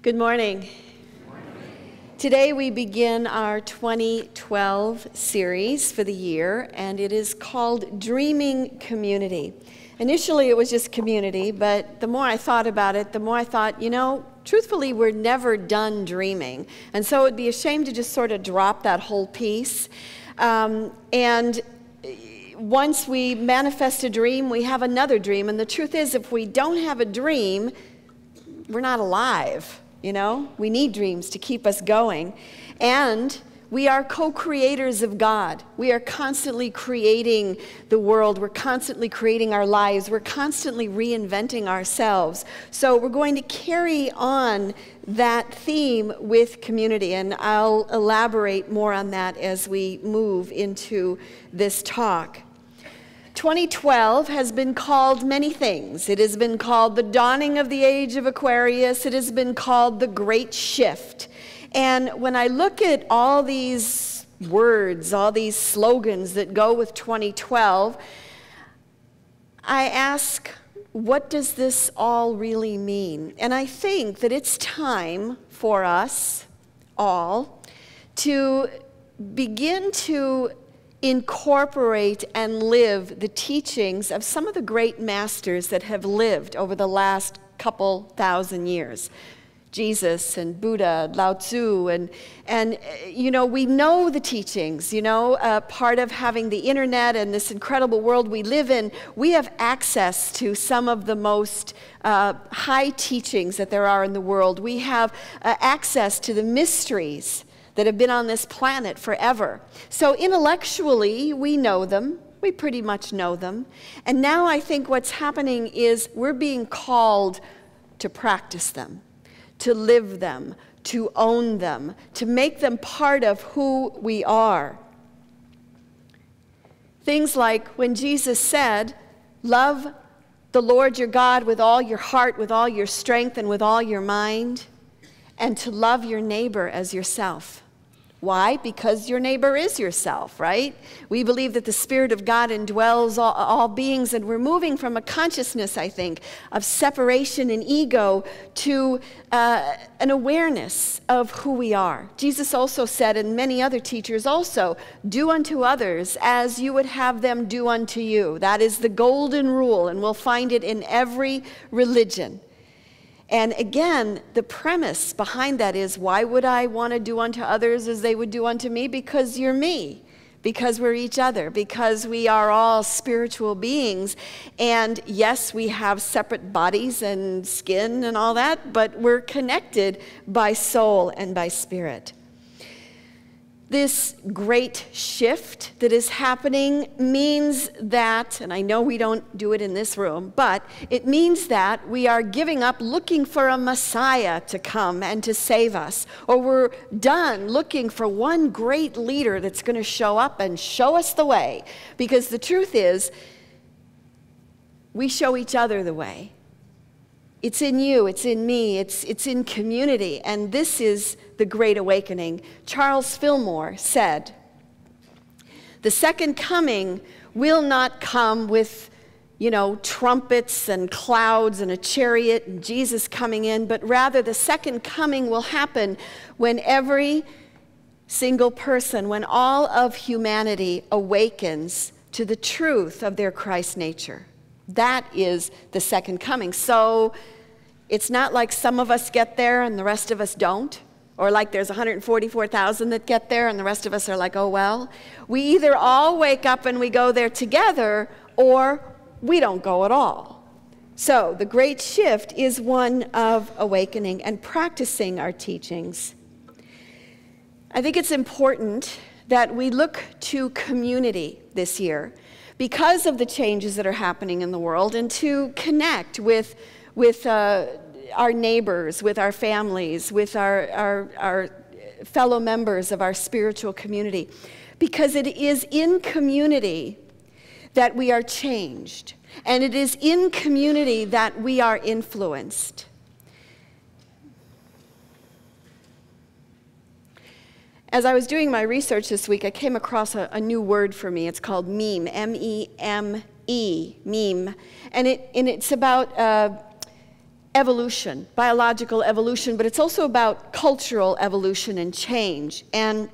Good morning. Today we begin our 2012 series for the year, and it is called Dreaming Community. Initially it was just community, but the more I thought about it, the more I thought, truthfully, we're never done dreaming. And so it'd be a shame to just sort of drop that whole piece. And once we manifest a dream, we have another dream. And the truth is, if we don't have a dream, we're not alive. We need dreams to keep us going. And we are co-creators of God. We are constantly creating the world. We're constantly creating our lives. We're constantly reinventing ourselves. So we're going to carry on that theme with community, and I'll elaborate more on that as we move into this talk. 2012 has been called many things. It has been called the dawning of the age of Aquarius. It has been called the Great Shift. And when I look at all these words, all these slogans that go with 2012, I ask, what does this all really mean? And I think that it's time for us all to begin to incorporate and live the teachings of some of the great masters that have lived over the last couple thousand years. Jesus and Buddha, Lao Tzu, and we know the teachings, part of having the internet and this incredible world we live in, we have access to some of the most high teachings that there are in the world. We have access to the mysteries that have been on this planet forever. So intellectually, we know them. We pretty much know them. And now I think what's happening is we're being called to practice them, to live them, to own them, to make them part of who we are. Things like when Jesus said, love the Lord your God with all your heart, with all your strength, and with all your mind, and to love your neighbor as yourself. Why? Because your neighbor is yourself, right? We believe that the Spirit of God indwells all beings, and we're moving from a consciousness, I think, of separation and ego to an awareness of who we are. Jesus also said, and many other teachers also, do unto others as you would have them do unto you. That is the golden rule, and we'll find it in every religion. And again, the premise behind that is, why would I want to do unto others as they would do unto me? Because you're me, because we're each other, because we are all spiritual beings. And yes, we have separate bodies and skin and all that, but we're connected by soul and by spirit. This great shift that is happening means that, and I know we don't do it in this room, but it means that we are giving up looking for a Messiah to come and to save us, or we're done looking for one great leader that's going to show up and show us the way, because the truth is, we show each other the way. It's in you, it's in me, it's in community, and this is the Great Awakening. Charles Fillmore said, the second coming will not come with, trumpets and clouds and a chariot and Jesus coming in, but rather the second coming will happen when every single person, when all of humanity awakens to the truth of their Christ nature. That is the second coming. So it's not like some of us get there and the rest of us don't, or like there's 144,000 that get there and the rest of us are like, oh well. We either all wake up and we go there together, or we don't go at all. So the great shift is one of awakening and practicing our teachings. I think it's important that we look to community this year, because of the changes that are happening in the world, and to connect with our neighbors, with our families, with our fellow members of our spiritual community. Because it is in community that we are changed, and it is in community that we are influenced. As I was doing my research this week, I came across a new word for me. It's called meme, M-E-M-E, meme. And it's about evolution, biological evolution, but it's also about cultural evolution and change, and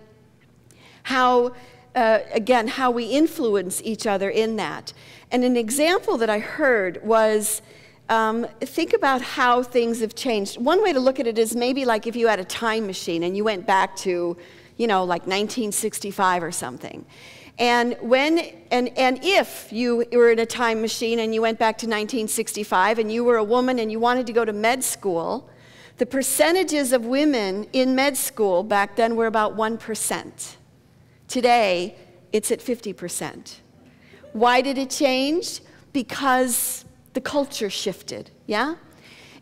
how, again, how we influence each other in that. And an example that I heard was, think about how things have changed. One way to look at it is maybe like if you had a time machine and you went back to, you know, like 1965 or something. And if you were in a time machine and you went back to 1965 and you were a woman and you wanted to go to med school, the percentages of women in med school back then were about 1%. Today, it's at 50%. Why did it change? Because the culture shifted, yeah?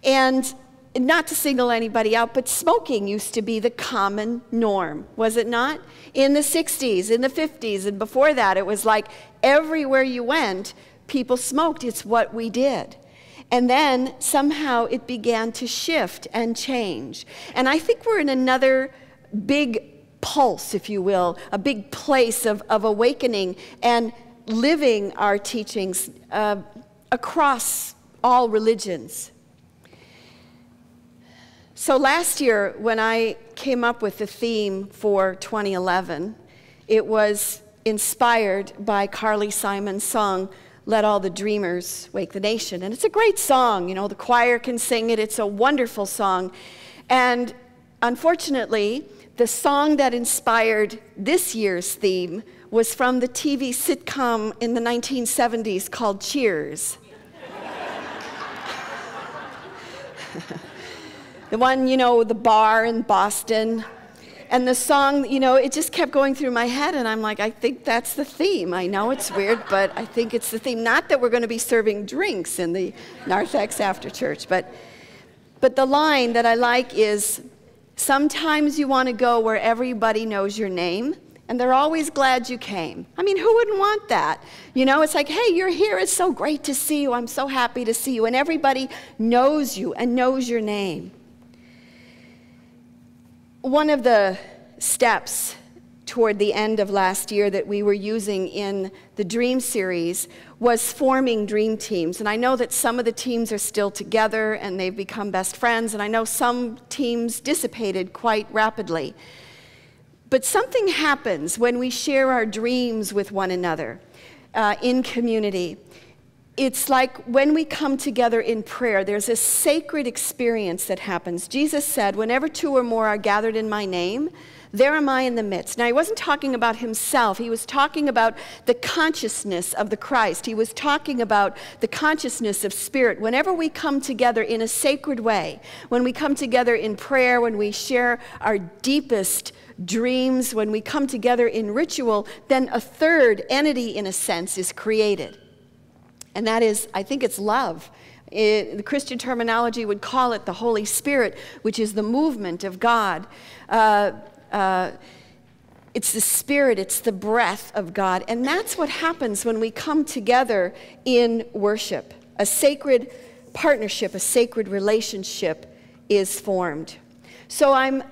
And not to single anybody out, but smoking used to be the common norm, was it not? In the 60s, in the 50s, and before that, it was like everywhere you went, people smoked. It's what we did. And then somehow it began to shift and change. And I think we're in another big pulse, if you will, a big place of awakening and living our teachings across all religions. So last year, when I came up with the theme for 2011, it was inspired by Carly Simon's song, Let All the Dreamers Wake the Nation. And it's a great song, you know, the choir can sing it, it's a wonderful song. And unfortunately, the song that inspired this year's theme was from the TV sitcom in the 1970s called Cheers. The one, you know, the bar in Boston. And the song, you know, it just kept going through my head, and I'm like, I think that's the theme. I know it's weird, but I think it's the theme. Not that we're going to be serving drinks in the narthex after church, but the line that I like is, sometimes you want to go where everybody knows your name, and they're always glad you came. I mean, who wouldn't want that? You know, it's like, hey, you're here. It's so great to see you. I'm so happy to see you. And everybody knows you and knows your name. One of the steps toward the end of last year that we were using in the Dream series was forming dream teams. And I know that some of the teams are still together and they've become best friends, and I know some teams dissipated quite rapidly. But something happens when we share our dreams with one another in community. It's like when we come together in prayer, there's a sacred experience that happens. Jesus said, whenever two or more are gathered in my name, there am I in the midst. Now, he wasn't talking about himself. He was talking about the consciousness of the Christ. He was talking about the consciousness of spirit. Whenever we come together in a sacred way, when we come together in prayer, when we share our deepest dreams, when we come together in ritual, then a third entity, in a sense, is created. And that is, I think it's love. The Christian terminology would call it the Holy Spirit, which is the movement of God. It's the Spirit, it's the breath of God. And that's what happens when we come together in worship. A sacred partnership, a sacred relationship is formed. So I'm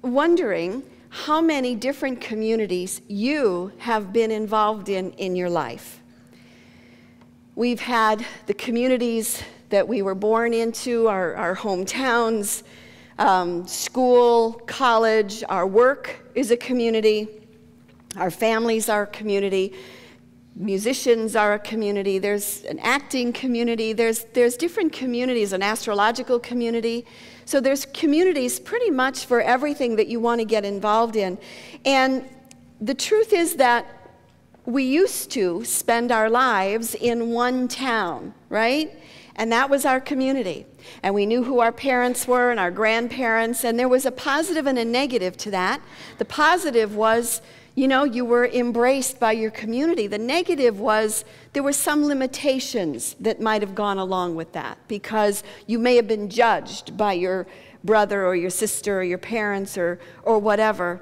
wondering how many different communities you have been involved in your life. We've had the communities that we were born into, our hometowns, school, college, our work is a community, our families are a community, musicians are a community, there's an acting community, there's different communities, an astrological community. So there's communities pretty much for everything that you want to get involved in. And the truth is that we used to spend our lives in one town, right? And that was our community. And we knew who our parents were and our grandparents, and there was a positive and a negative to that. The positive was, you know, you were embraced by your community. The negative was there were some limitations that might have gone along with that, because you may have been judged by your brother or your sister or your parents or whatever.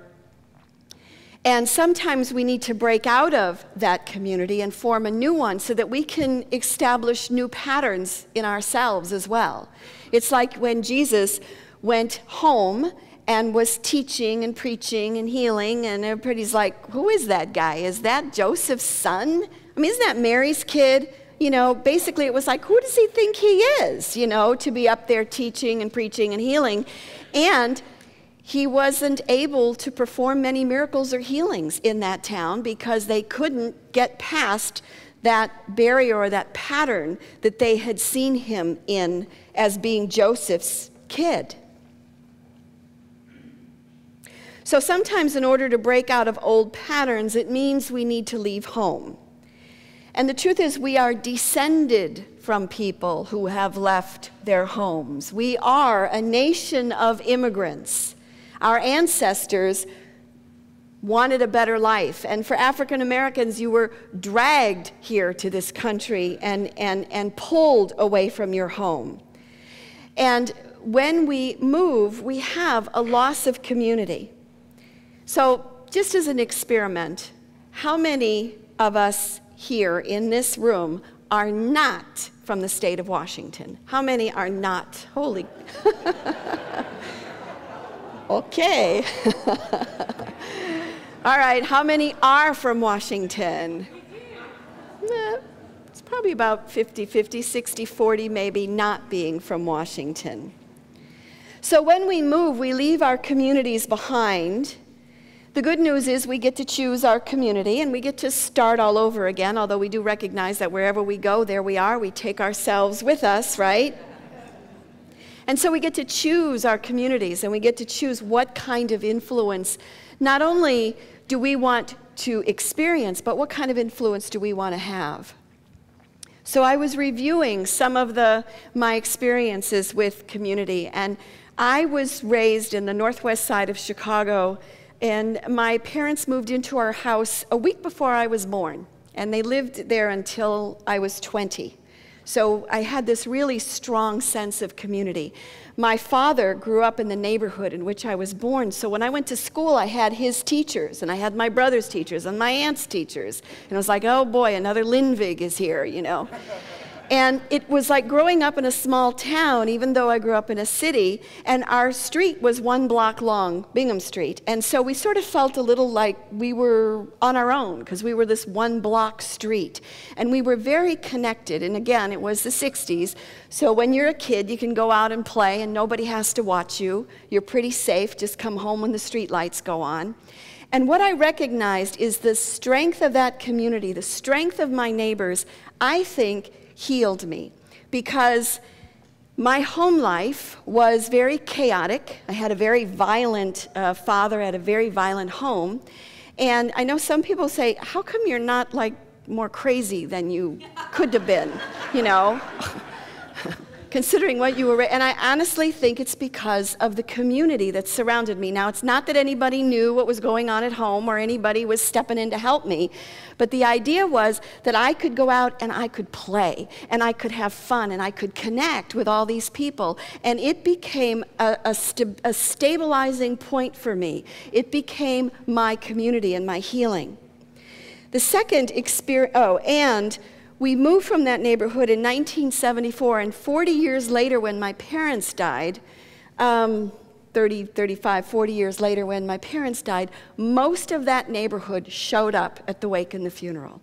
And sometimes we need to break out of that community and form a new one so that we can establish new patterns in ourselves as well. It's like when Jesus went home and was teaching and preaching and healing, and everybody's like, who is that guy? Is that Joseph's son? I mean, isn't that Mary's kid? you know, basically it was like, who does he think he is, you know, to be up there teaching and preaching and healing? And he wasn't able to perform many miracles or healings in that town because they couldn't get past that barrier or that pattern that they had seen him in as being Joseph's kid. So sometimes in order to break out of old patterns, it means we need to leave home. And the truth is, we are descended from people who have left their homes. We are a nation of immigrants. Our ancestors wanted a better life. And for African Americans, you were dragged here to this country and pulled away from your home. And when we move, we have a loss of community. So just as an experiment, how many of us here in this room are not from the state of Washington? How many are not? Holy. Okay. All right, how many are from Washington? It's probably about 50-50, 60-40 maybe not being from Washington. So when we move, we leave our communities behind. The good news is we get to choose our community and we get to start all over again, although we do recognize that wherever we go, there we are. We take ourselves with us, right? And so we get to choose our communities and we get to choose what kind of influence not only do we want to experience, but what kind of influence do we want to have? So I was reviewing some of my experiences with community, and I was raised in the northwest side of Chicago, and my parents moved into our house a week before I was born, and they lived there until I was 20. So I had this really strong sense of community. My father grew up in the neighborhood in which I was born, so when I went to school, I had his teachers, and I had my brother's teachers, and my aunt's teachers. And I was like, oh boy, another Lindvig is here, you know. And it was like growing up in a small town, even though I grew up in a city, and our street was 1 block long, Bingham Street. And so we sort of felt a little like we were on our own, because we were this 1 block street. And we were very connected, and again, it was the 60s. So when you're a kid, you can go out and play, and nobody has to watch you. You're pretty safe, just come home when the street lights go on. And what I recognized is the strength of that community, the strength of my neighbors, I think, healed me, because my home life was very chaotic. I had a very violent father at a very violent home. And I know some people say, how come you're not like more crazy than you could have been, you know? Considering what you were, and I honestly think it's because of the community that surrounded me. Now, it's not that anybody knew what was going on at home or anybody was stepping in to help me, but the idea was that I could go out and I could play, and I could have fun, and I could connect with all these people, and it became a stabilizing point for me. It became my community and my healing. The second experience, and we moved from that neighborhood in 1974, and 40 years later when my parents died, 35, 40 years later when my parents died, most of that neighborhood showed up at the wake and the funeral.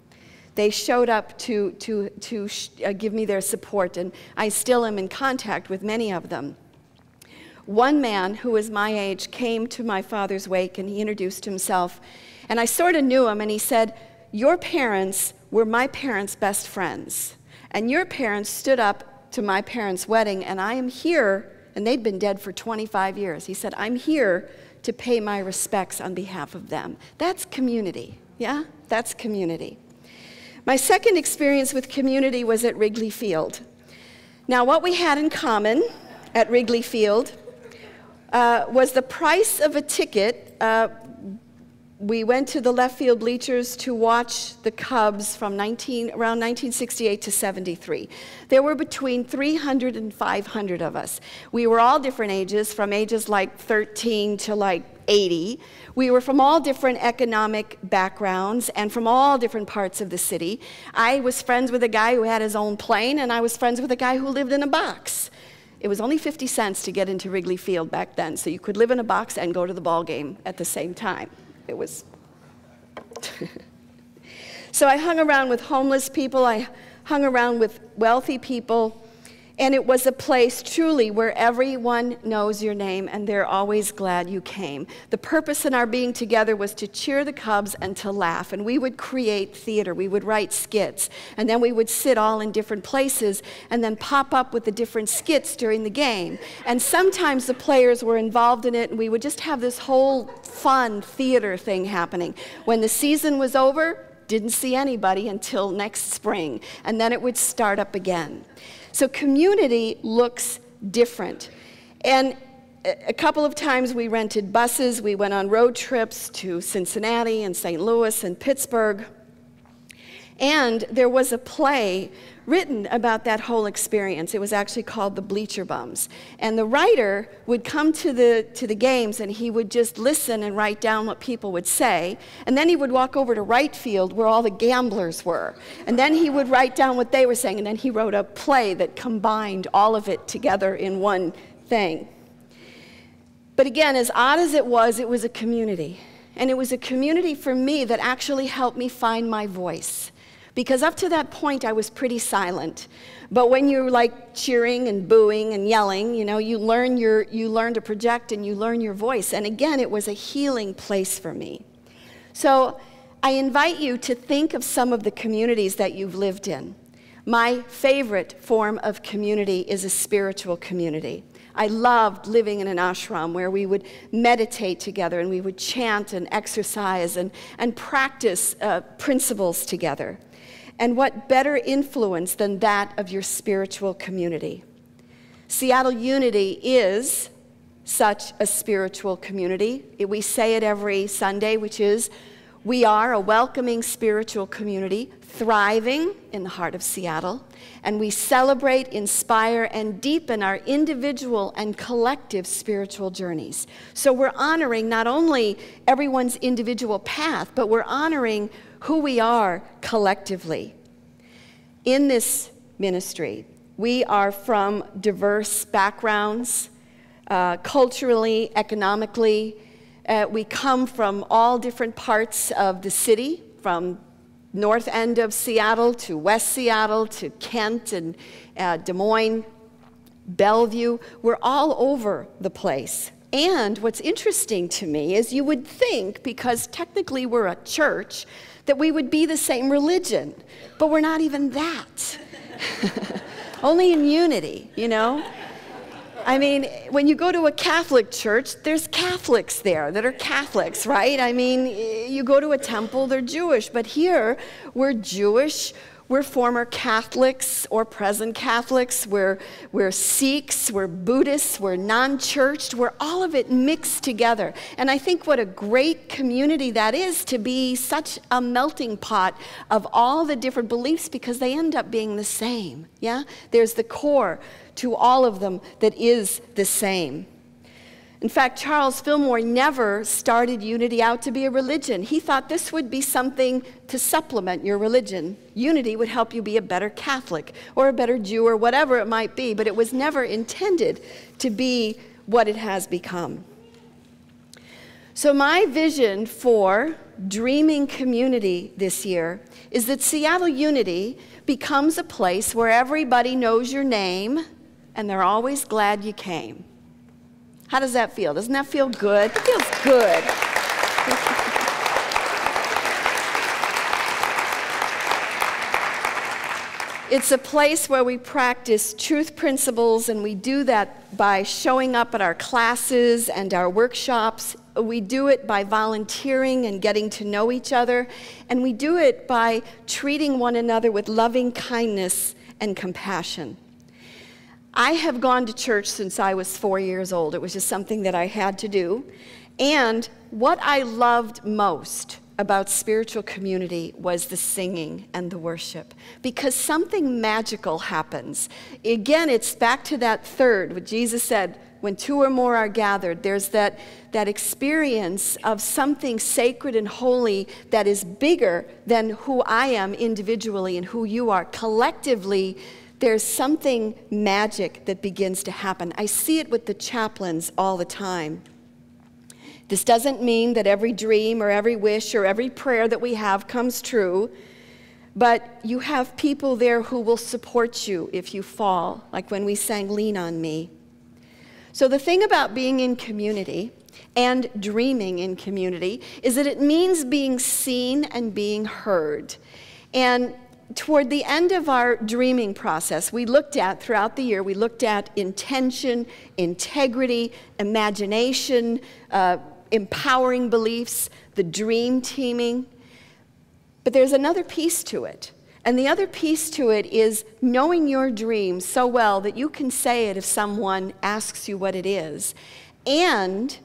They showed up to give me their support, and I still am in contact with many of them. One man who was my age came to my father's wake, and he introduced himself, and I sort of knew him, and he said, "Your parents were my parents' best friends, and your parents stood up to my parents' wedding, and I am here," and they'd been dead for 25 years. He said, "I'm here to pay my respects on behalf of them." That's community, yeah? That's community. My second experience with community was at Wrigley Field. Now, what we had in common at Wrigley Field was the price of a ticket. We went to the left field bleachers to watch the Cubs from around 1968 to 73. There were between 300 and 500 of us. We were all different ages, from ages like 13 to like 80. We were from all different economic backgrounds and from all different parts of the city. I was friends with a guy who had his own plane, and I was friends with a guy who lived in a box. It was only 50 cents to get into Wrigley Field back then, so you could live in a box and go to the ball game at the same time. It was. So I hung around with homeless people. I hung around with wealthy people, and it was a place truly where everyone knows your name and they're always glad you came. The purpose in our being together was to cheer the Cubs and to laugh, and we would create theater. We would write skits, and then we would sit all in different places and then pop up with the different skits during the game. And sometimes the players were involved in it, and we would just have this whole fun theater thing happening. When the season was over, didn't see anybody until next spring, and then it would start up again. So community looks different. And a couple of times we rented buses. We went on road trips to Cincinnati and St. Louis and Pittsburgh. And there was a play written about that whole experience. It was actually called The Bleacher Bums. And the writer would come to the games, and he would just listen and write down what people would say. And then he would walk over to right field where all the gamblers were. And then he would write down what they were saying. And then he wrote a play that combined all of it together in one thing. But again, as odd as it was a community. And it was a community for me that actually helped me find my voice. Because up to that point, I was pretty silent. But when you're like cheering and booing and yelling, you know, you learn to project and you learn your voice. And again, it was a healing place for me. So I invite you to think of some of the communities that you've lived in. My favorite form of community is a spiritual community. I loved living in an ashram where we would meditate together and we would chant and exercise and practice principles together. And what better influence than that of your spiritual community? Seattle Unity is such a spiritual community. We say it every Sunday, which is, we are a welcoming spiritual community, thriving in the heart of Seattle, and we celebrate, inspire, and deepen our individual and collective spiritual journeys. So we're honoring not only everyone's individual path, but we're honoring who we are collectively. In this ministry, we are from diverse backgrounds, culturally, economically. We come from all different parts of the city, from north end of Seattle to West Seattle to Kent and Des Moines, Bellevue. We're all over the place. And what's interesting to me is you would think, because technically we're a church, that we would be the same religion, but we're not even that. Only in unity, you know? I mean, when you go to a Catholic church, there's Catholics there that are Catholics, right? I mean, you go to a temple, they're Jewish, but here we're Jewish, we're former Catholics or present Catholics, we're Sikhs, we're Buddhists, we're non-churched, we're all of it mixed together. And I think what a great community that is, to be such a melting pot of all the different beliefs, because they end up being the same, yeah? There's the core to all of them that is the same. In fact, Charles Fillmore never started Unity out to be a religion. He thought this would be something to supplement your religion. Unity would help you be a better Catholic or a better Jew or whatever it might be, but it was never intended to be what it has become. So my vision for Dreaming Community this year is that Seattle Unity becomes a place where everybody knows your name and they're always glad you came. How does that feel? Doesn't that feel good? It feels good. It's a place where we practice truth principles, and we do that by showing up at our classes and our workshops. We do it by volunteering and getting to know each other, and we do it by treating one another with loving kindness and compassion. I have gone to church since I was 4 years old. It was just something that I had to do. And what I loved most about spiritual community was the singing and the worship, because something magical happens. Again, it's back to that third, what Jesus said, when two or more are gathered, there's that experience of something sacred and holy that is bigger than who I am individually and who you are collectively. There's something magic that begins to happen. I see it with the chaplains all the time. This doesn't mean that every dream or every wish or every prayer that we have comes true, but you have people there who will support you if you fall, like when we sang Lean on Me. So the thing about being in community and dreaming in community is that it means being seen and being heard. And toward the end of our dreaming process, we looked at, throughout the year, we looked at intention, integrity, imagination, empowering beliefs, the dream teaming. But there's another piece to it. And the other piece to it is knowing your dream so well that you can say it if someone asks you what it is. And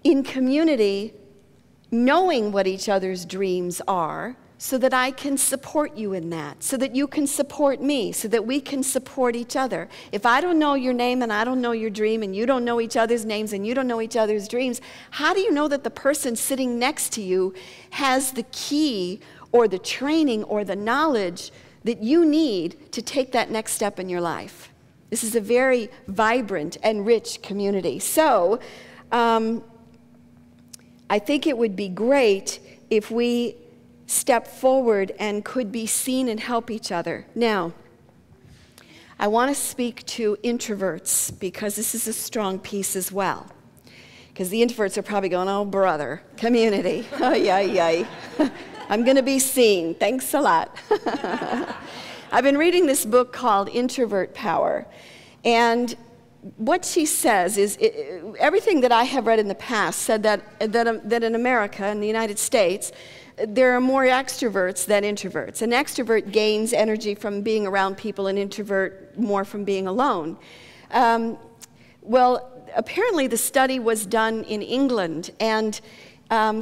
in community, knowing what each other's dreams are, so that I can support you in that, so that you can support me, so that we can support each other. If I don't know your name and I don't know your dream and you don't know each other's names and you don't know each other's dreams, how do you know that the person sitting next to you has the key or the training or the knowledge that you need to take that next step in your life? This is a very vibrant and rich community. So I think it would be great if we step forward and could be seen and help each other. Now, I want to speak to introverts because this is a strong piece as well. Because the introverts are probably going, oh, brother, community. Oh, yeah. I'm going to be seen. Thanks a lot. I've been reading this book called Introvert Power. And what she says is, everything that I have read in the past said that in America, in the United States, there are more extroverts than introverts. An extrovert gains energy from being around people, an introvert more from being alone. Well, apparently the study was done in England, and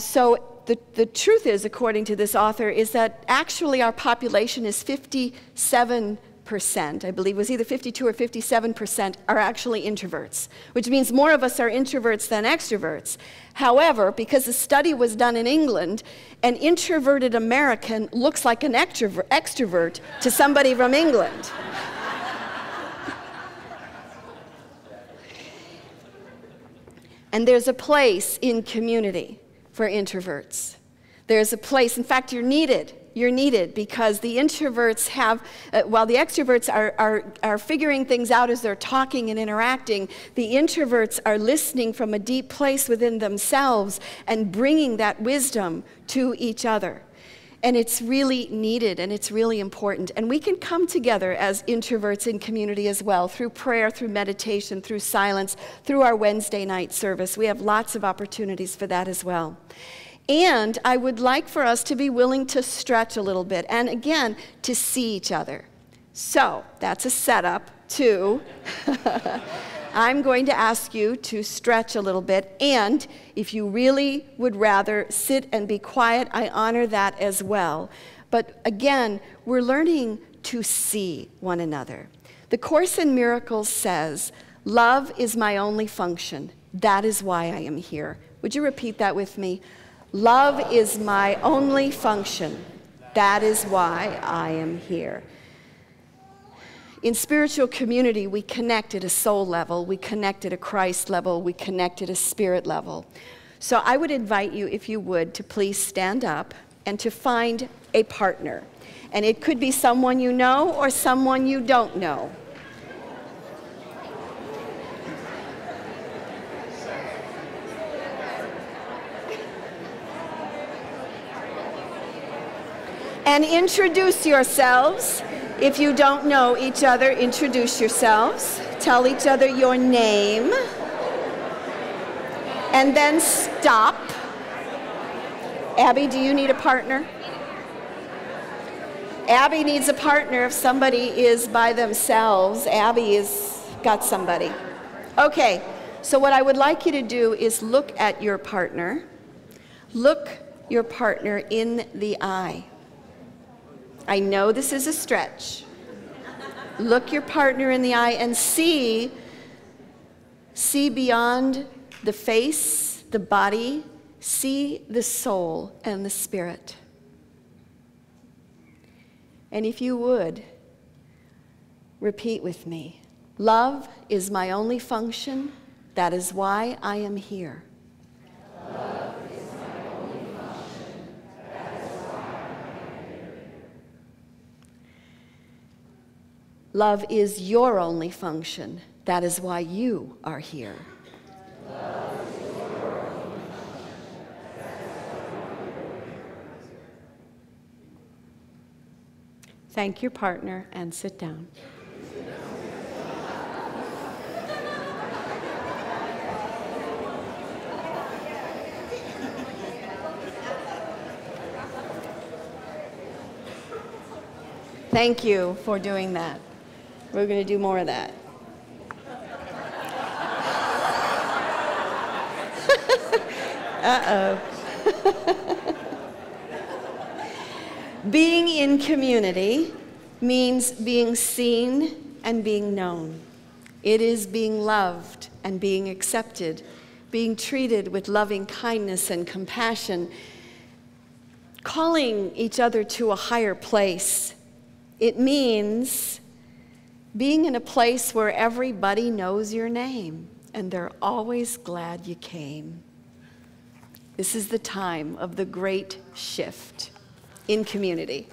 so the truth is, according to this author, is that actually our population is 57%, I believe it was either 52 or 57% are actually introverts, which means more of us are introverts than extroverts. However, because the study was done in England, an introverted American looks like an extrovert to somebody from England. And there's a place in community for introverts. There's a place, in fact, you're needed. You're needed because the introverts have, while the extroverts are figuring things out as they're talking and interacting, the introverts are listening from a deep place within themselves and bringing that wisdom to each other. And it's really needed and it's really important. And we can come together as introverts in community as well, through prayer, through meditation, through silence, through our Wednesday night service. We have lots of opportunities for that as well. And I would like for us to be willing to stretch a little bit, and again, to see each other. So that's a setup to, I'm going to ask you to stretch a little bit, and if you really would rather sit and be quiet, I honor that as well. But again, we're learning to see one another. The Course in Miracles says, love is my only function. That is why I am here. Would you repeat that with me? Love is my only function. That is why I am here. In spiritual community, we connect at a soul level, we connect at a Christ level, we connect at a spirit level. So I would invite you, if you would, to please stand up and to find a partner. And it could be someone you know or someone you don't know. And introduce yourselves. If you don't know each other, introduce yourselves. Tell each other your name. And then stop. Abby, do you need a partner? Abby needs a partner if somebody is by themselves. Abby has got somebody. Okay, so what I would like you to do is look at your partner. Look your partner in the eye. I know this is a stretch. Look your partner in the eye and see beyond the face, the body, see the soul and the spirit. And if you would, repeat with me. Love is my only function. That is why I am here. Love is my only function. That is why I am here. Love is your only function. That is why you are here. Thank your partner and sit down. Thank you for doing that. We're going to do more of that. Uh-oh. Being in community means being seen and being known. It is being loved and being accepted, being treated with loving kindness and compassion, calling each other to a higher place. It means being in a place where everybody knows your name and they're always glad you came. This is the time of the great shift in community.